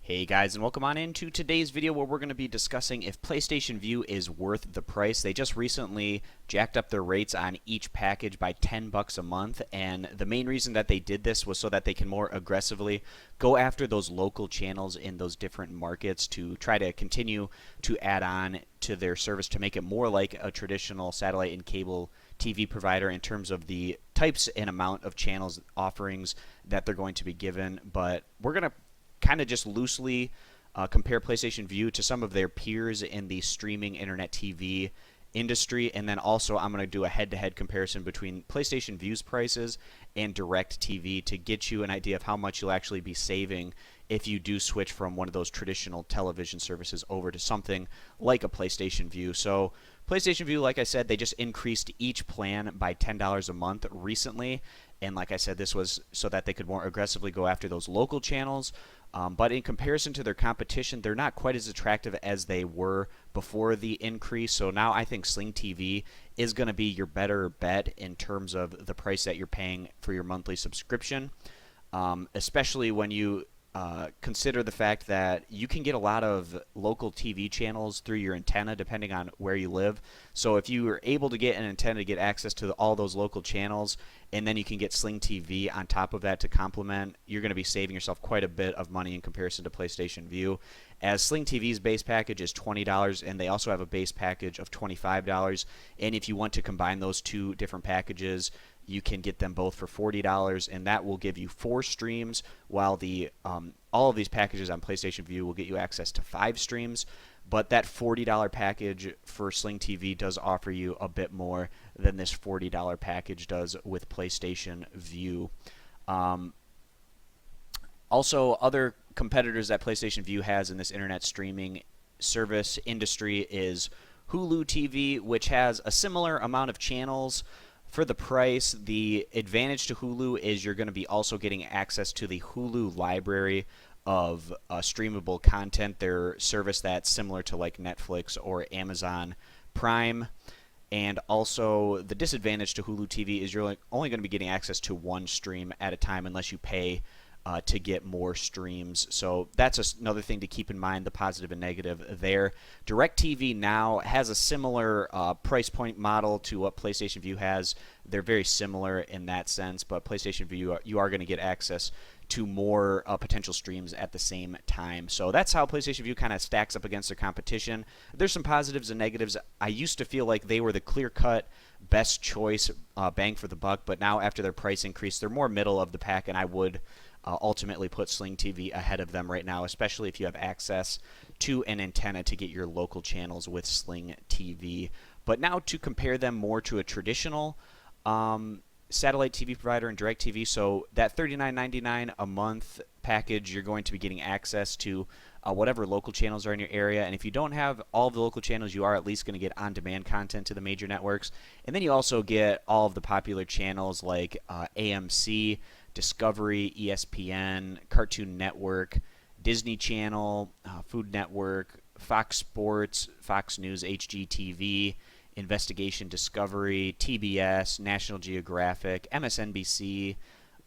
Hey guys, and welcome on into today's video where we're going to be discussing if PlayStation Vue is worth the price. They just recently jacked up their rates on each package by $10 a month, and the main reason that they did this was so that they can more aggressively go after those local channels in those different markets to try to continue to add on to their service to make it more like a traditional satellite and cable TV provider in terms of the types and amount of channels offerings that they're going to be given. But we're going to kind of just loosely compare PlayStation Vue to some of their peers in the streaming internet TV industry, and then also I'm going to do a head-to-head comparison between PlayStation Vue's prices and DirecTV to get you an idea of how much you'll actually be saving if you do switch from one of those traditional television services over to something like a PlayStation Vue. So PlayStation Vue, like I said, they just increased each plan by $10 a month recently, and like I said, this was so that they could more aggressively go after those local channels. But in comparison to their competition, they're not quite as attractive as they were before the increase. So now I think Sling TV is going to be your better bet in terms of the price that you're paying for your monthly subscription, especially when you consider the fact that you can get a lot of local TV channels through your antenna depending on where you live. So if you are able to get an antenna to get access to all those local channels, and then you can get Sling TV on top of that to complement, you're going to be saving yourself quite a bit of money in comparison to PlayStation Vue. As Sling TV's base package is $20, and they also have a base package of $25. And if you want to combine those two different packages, you can get them both for $40, and that will give you 4 streams, while the all of these packages on PlayStation Vue will get you access to 5 streams. But that $40 package for Sling TV does offer you a bit more than this $40 package does with PlayStation Vue. Also, other competitors that PlayStation Vue has in this internet streaming service industry is Hulu TV, which has a similar amount of channels for the price. The advantage to Hulu is you're going to be also getting access to the Hulu library of streamable content, their service that's similar to like Netflix or Amazon Prime. And also the disadvantage to Hulu TV is you're only going to be getting access to 1 stream at a time unless you pay to get more streams. So that's another thing to keep in mind, the positive and negative there. DirecTV now has a similar price point model to what PlayStation Vue has. They're very similar in that sense, but PlayStation Vue, you are going to get access to more potential streams at the same time. So that's how PlayStation Vue kind of stacks up against their competition. There's some positives and negatives. I used to feel like they were the clear-cut best choice, bang for the buck, but now after their price increase, they're more middle of the pack, and I would ultimately put Sling TV ahead of them right now, especially if you have access to an antenna to get your local channels with Sling TV. But now to compare them more to a traditional satellite TV provider and DirecTV, so that $39.99 a month package, you're going to be getting access to whatever local channels are in your area. And if you don't have all of the local channels, you are at least going to get on-demand content to the major networks. And then you also get all of the popular channels like AMC, Discovery, ESPN, Cartoon Network, Disney Channel, Food Network, Fox Sports, Fox News, HGTV, Investigation Discovery, TBS, National Geographic, MSNBC,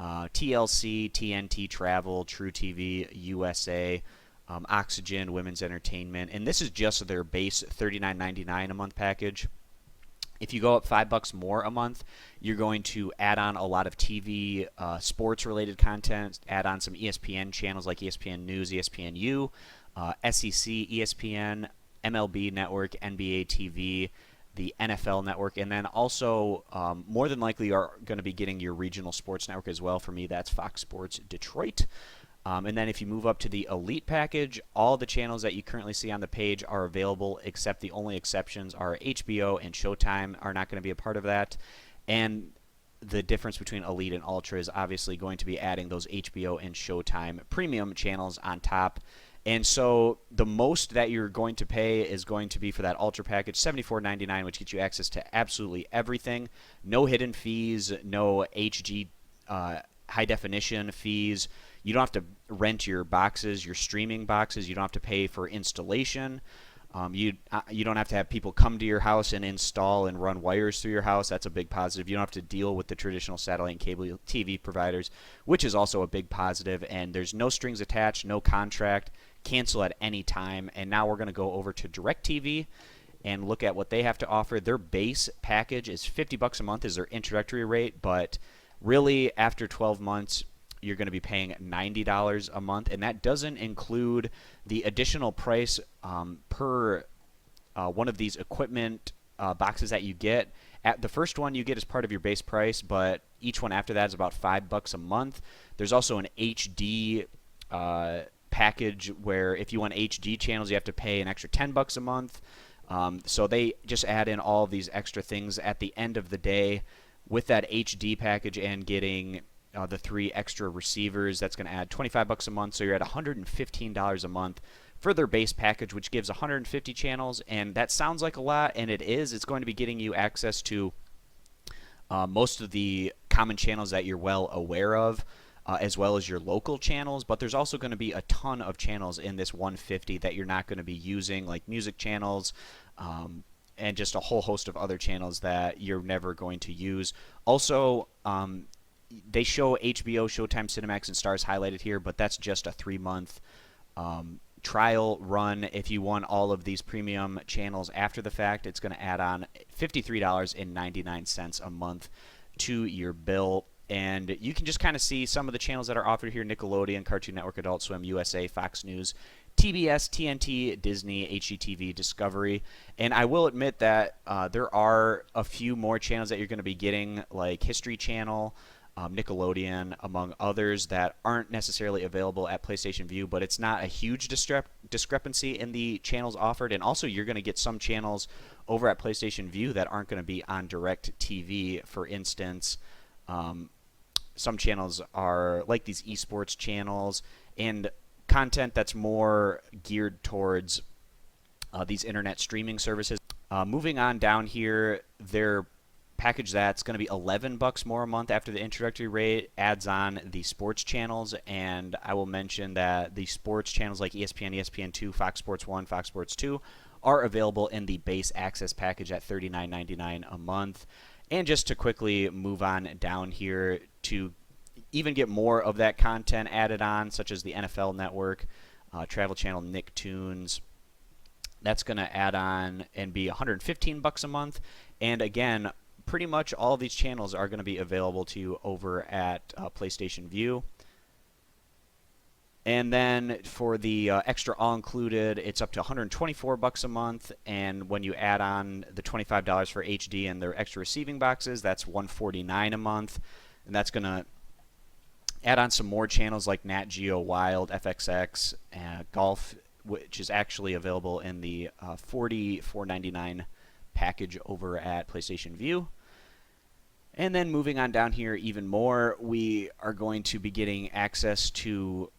TLC, TNT Travel, True TV, USA, Oxygen, Women's Entertainment. And this is just their base $39.99 a month package. If you go up $5 more a month, you're going to add on a lot of TV, sports-related content, add on some ESPN channels like ESPN News, ESPNU, SEC, ESPN, MLB Network, NBA TV, the NFL Network, and then also more than likely you are going to be getting your regional sports network as well. For me, that's Fox Sports Detroit. And then if you move up to the Elite package, all the channels that you currently see on the page are available, except the only exceptions are HBO and Showtime are not going to be a part of that. And the difference between Elite and Ultra is obviously going to be adding those HBO and Showtime premium channels on top. And so the most that you're going to pay is going to be for that Ultra package, $74.99, which gets you access to absolutely everything. No hidden fees, no HG high definition fees. You don't have to rent your boxes, your streaming boxes. You don't have to pay for installation. You don't have to have people come to your house and install and run wires through your house. That's a big positive. You don't have to deal with the traditional satellite and cable TV providers, which is also a big positive. And there's no strings attached, no contract, cancel at any time. And now we're going to go over to DirecTV and look at what they have to offer. Their base package is $50 a month is their introductory rate, but really after 12 months, you're going to be paying $90 a month, and that doesn't include the additional price per one of these equipment boxes that you get. The first one you get as part of your base price, but each one after that is about $5 a month. There's also an HD package where if you want HD channels, you have to pay an extra $10 a month. So they just add in all of these extra things at the end of the day with that HD package and getting the 3 extra receivers. That's going to add $25 a month, so you're at $115 a month for their base package, which gives 150 channels. And that sounds like a lot, and it is. It's going to be getting you access to most of the common channels that you're well aware of, as well as your local channels. But there's also going to be a ton of channels in this 150 that you're not going to be using, like music channels, and just a whole host of other channels that you're never going to use. Also, they show HBO, Showtime, Cinemax, and Stars highlighted here, but that's just a 3-month trial run. If you want all of these premium channels after the fact, it's going to add on $53.99 a month to your bill. And you can just kind of see some of the channels that are offered here: Nickelodeon, Cartoon Network, Adult Swim, USA, Fox News, TBS, TNT, Disney, HGTV, Discovery. And I will admit that there are a few more channels that you're going to be getting, like History Channel, Nickelodeon, among others, that aren't necessarily available at PlayStation Vue, but it's not a huge discrepancy in the channels offered. And also, you're going to get some channels over at PlayStation Vue that aren't going to be on DirecTV. For instance, some channels are like these esports channels and content that's more geared towards these internet streaming services. Moving on down here, their package that's going to be $11 more a month after the introductory rate adds on the sports channels. And I will mention that the sports channels like ESPN, ESPN2, Fox Sports 1, Fox Sports 2 are available in the base access package at $39.99 a month. And just to quickly move on down here, to even get more of that content added on, such as the NFL Network, Travel Channel, Nicktoons, that's going to add on and be $115 a month. And again, pretty much all of these channels are going to be available to you over at PlayStation Vue. And then for the extra all-included, it's up to $124 a month. And when you add on the $25 for HD and their extra receiving boxes, that's $149 a month. And that's going to add on some more channels like Nat Geo Wild, FXX, Golf, which is actually available in the $44.99 package over at PlayStation Vue. And then moving on down here even more, we are going to be getting access to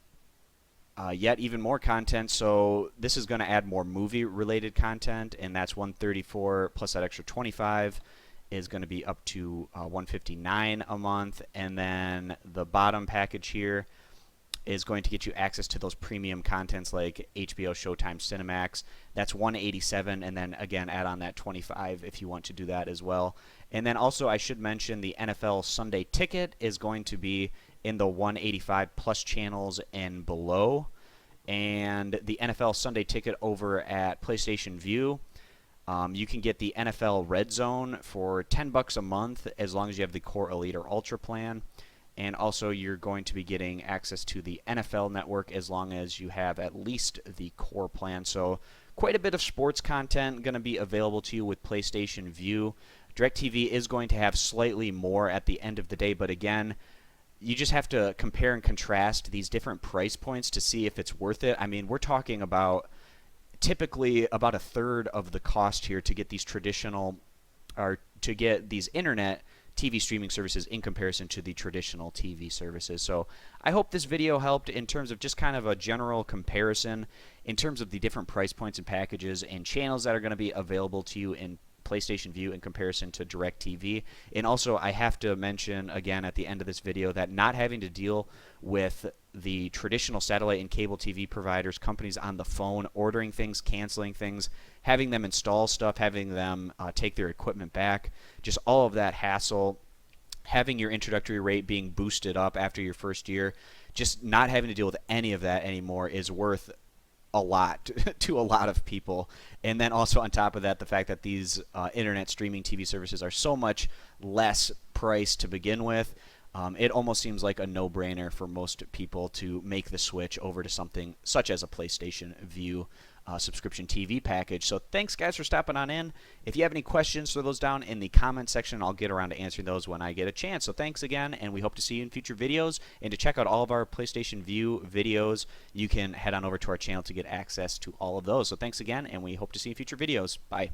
yet even more content. So this is going to add more movie-related content, and that's $134 plus that extra $25 is going to be up to $159 a month. And then the bottom package here is going to get you access to those premium contents like HBO, Showtime, Cinemax. That's $187, and then again add on that $25 if you want to do that as well. And then also I should mention the NFL Sunday Ticket is going to be in the $185 plus channels and below. And the NFL Sunday Ticket over at PlayStation Vue, you can get the NFL Red Zone for $10 a month as long as you have the Core Elite or Ultra plan. And also you're going to be getting access to the NFL Network as long as you have at least the Core plan. So quite a bit of sports content going to be available to you with PlayStation Vue. DirecTV is going to have slightly more at the end of the day, but again, you just have to compare and contrast these different price points to see if it's worth it. I mean, we're talking about typically about a third of the cost here to get these traditional, or to get these internet TV streaming services in comparison to the traditional TV services. So I hope this video helped in terms of just kind of a general comparison in terms of the different price points and packages and channels that are going to be available to you in PlayStation Vue in comparison to DirecTV. And also, I have to mention again at the end of this video that not having to deal with the traditional satellite and cable TV providers, companies on the phone, ordering things, canceling things, having them install stuff, having them take their equipment back, just all of that hassle, having your introductory rate being boosted up after your first year, just not having to deal with any of that anymore is worth a lot to a lot of people. And then also on top of that, the fact that these internet streaming TV services are so much less priced to begin with, it almost seems like a no-brainer for most people to make the switch over to something such as a PlayStation Vue subscription TV package. So thanks, guys, for stopping on in. If you have any questions, throw those down in the comment section. I'll get around to answering those when I get a chance. So thanks again, and we hope to see you in future videos. And to check out all of our PlayStation Vue videos, you can head on over to our channel to get access to all of those. So thanks again, and we hope to see you in future videos. Bye.